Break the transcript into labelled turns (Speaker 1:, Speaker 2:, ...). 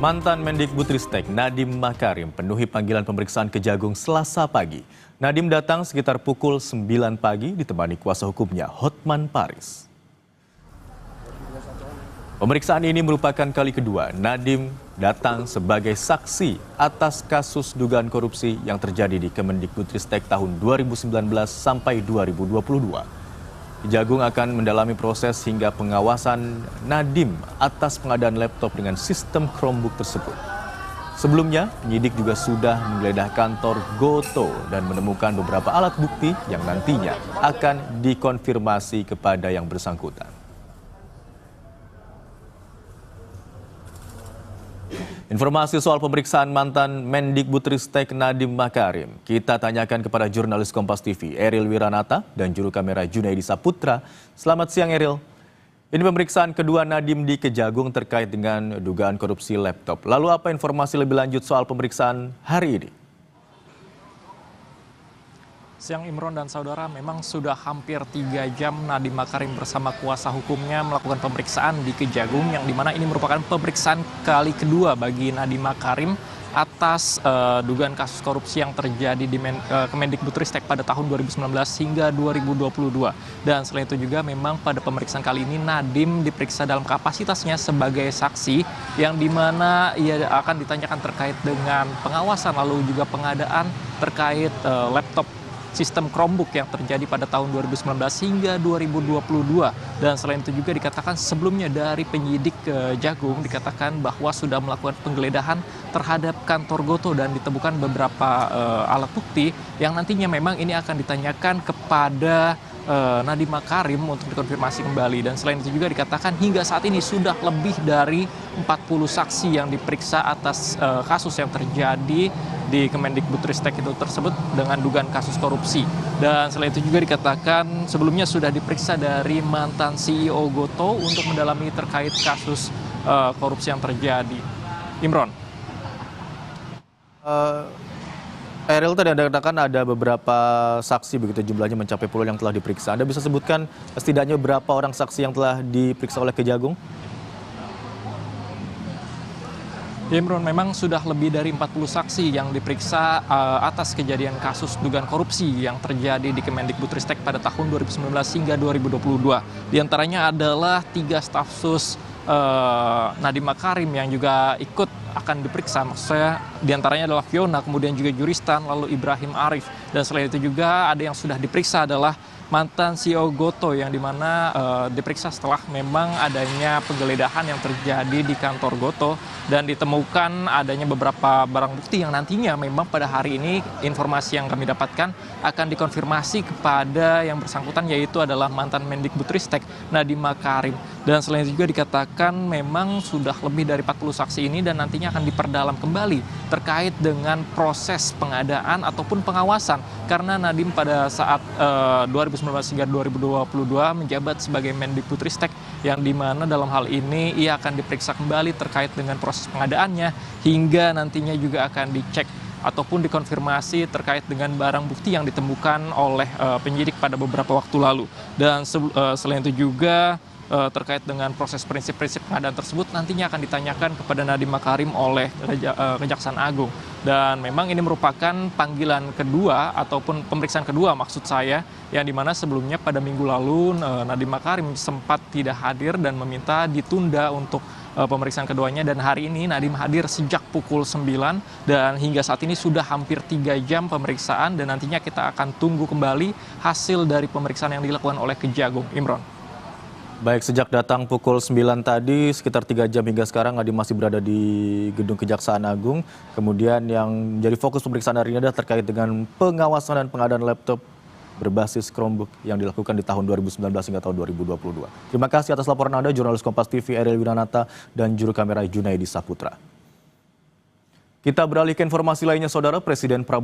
Speaker 1: Mantan Mendikbudristek Nadiem Makarim penuhi panggilan pemeriksaan Kejagung Selasa pagi. Nadiem datang sekitar pukul 9 pagi ditemani kuasa hukumnya Hotman Paris. Pemeriksaan ini merupakan kali kedua Nadiem datang sebagai saksi atas kasus dugaan korupsi yang terjadi di Kemendikbudristek tahun 2019 sampai 2022. Kejagung akan mendalami proses hingga pengawasan Nadiem atas pengadaan laptop dengan sistem Chromebook tersebut. Sebelumnya, penyidik juga sudah menggeledah kantor Gotoh dan menemukan beberapa alat bukti yang nantinya akan dikonfirmasi kepada yang bersangkutan. Informasi soal pemeriksaan mantan Mendikbudristek Nadiem Makarim kita tanyakan kepada jurnalis Kompas TV Eril Wiranata dan juru kamera Junaidi Saputra. Selamat siang Eril. Ini pemeriksaan kedua Nadiem di Kejagung terkait dengan dugaan korupsi laptop. Lalu apa informasi lebih lanjut soal pemeriksaan hari ini?
Speaker 2: Siang Imron dan saudara, memang sudah hampir 3 jam Nadiem Makarim bersama kuasa hukumnya melakukan pemeriksaan di Kejagung, yang dimana ini merupakan pemeriksaan kali kedua bagi Nadiem Makarim atas dugaan kasus korupsi yang terjadi di Kemendikbudristek pada tahun 2019 hingga 2022. Dan selain itu juga memang pada pemeriksaan kali ini Nadiem diperiksa dalam kapasitasnya sebagai saksi, yang dimana ia akan ditanyakan terkait dengan pengawasan lalu juga pengadaan terkait laptop sistem Chromebook yang terjadi pada tahun 2019 hingga 2022. Dan selain itu juga dikatakan sebelumnya dari penyidik Kejagung dikatakan bahwa sudah melakukan penggeledahan terhadap kantor Gotoh dan ditemukan beberapa alat bukti yang nantinya memang ini akan ditanyakan kepada Nadiem Makarim untuk dikonfirmasi kembali. Dan selain itu juga dikatakan hingga saat ini sudah lebih dari 40 saksi yang diperiksa atas kasus yang terjadi di Kemendikbudristek itu tersebut dengan dugaan kasus korupsi. Dan selain itu juga dikatakan sebelumnya sudah diperiksa dari mantan CEO Gotoh untuk mendalami terkait kasus korupsi yang terjadi. Imron.
Speaker 1: Eril, tadi Anda katakan ada beberapa saksi begitu jumlahnya mencapai puluhan yang telah diperiksa. Anda bisa sebutkan setidaknya berapa orang saksi yang telah diperiksa oleh Kejagung?
Speaker 2: Imron, memang sudah lebih dari 40 saksi yang diperiksa atas kejadian kasus dugaan korupsi yang terjadi di Kemendikbudristek pada tahun 2019 hingga 2022. Di antaranya adalah 3 staf sus Nadiem Makarim yang juga ikut akan diperiksa, maksudnya diantaranya adalah Fiona, kemudian juga Juristan, lalu Ibrahim Arif. Dan selain itu juga ada yang sudah diperiksa adalah mantan CEO Gotoh yang dimana diperiksa setelah memang adanya penggeledahan yang terjadi di kantor Gotoh dan ditemukan adanya beberapa barang bukti yang nantinya memang pada hari ini informasi yang kami dapatkan akan dikonfirmasi kepada yang bersangkutan, yaitu adalah mantan Mendikbudristek Nadiem Makarim. Dan selain itu juga dikatakan memang sudah lebih dari 40 saksi ini dan nantinya akan diperdalam kembali terkait dengan proses pengadaan ataupun pengawasan, karena Nadiem pada saat 2019 hingga 2022 menjabat sebagai Mendikbudristek, yang dimana dalam hal ini ia akan diperiksa kembali terkait dengan proses pengadaannya hingga nantinya juga akan dicek ataupun dikonfirmasi terkait dengan barang bukti yang ditemukan oleh penyidik pada beberapa waktu lalu. Dan selain itu juga terkait dengan proses prinsip-prinsip pengadaan tersebut nantinya akan ditanyakan kepada Nadiem Makarim oleh Kejaksaan Agung. Dan memang ini merupakan panggilan kedua ataupun pemeriksaan kedua maksud saya, yang dimana sebelumnya pada minggu lalu Nadiem Makarim sempat tidak hadir dan meminta ditunda untuk pemeriksaan keduanya, dan hari ini Nadiem hadir sejak pukul 9 dan hingga saat ini sudah hampir 3 jam pemeriksaan, dan nantinya kita akan tunggu kembali hasil dari pemeriksaan yang dilakukan oleh Kejagung. Imron.
Speaker 1: Baik, sejak datang pukul 9 tadi, sekitar 3 jam hingga sekarang Nadiem masih berada di gedung Kejaksaan Agung. Kemudian yang menjadi fokus pemeriksaan hari ini adalah terkait dengan pengawasan dan pengadaan laptop berbasis Chromebook yang dilakukan di tahun 2019 hingga tahun 2022. Terima kasih atas laporan Anda, jurnalis Kompas TV Eril Wiranata dan juru kamera Junaidi Saputra. Kita beralih ke informasi lainnya, Saudara. Presiden Prabowo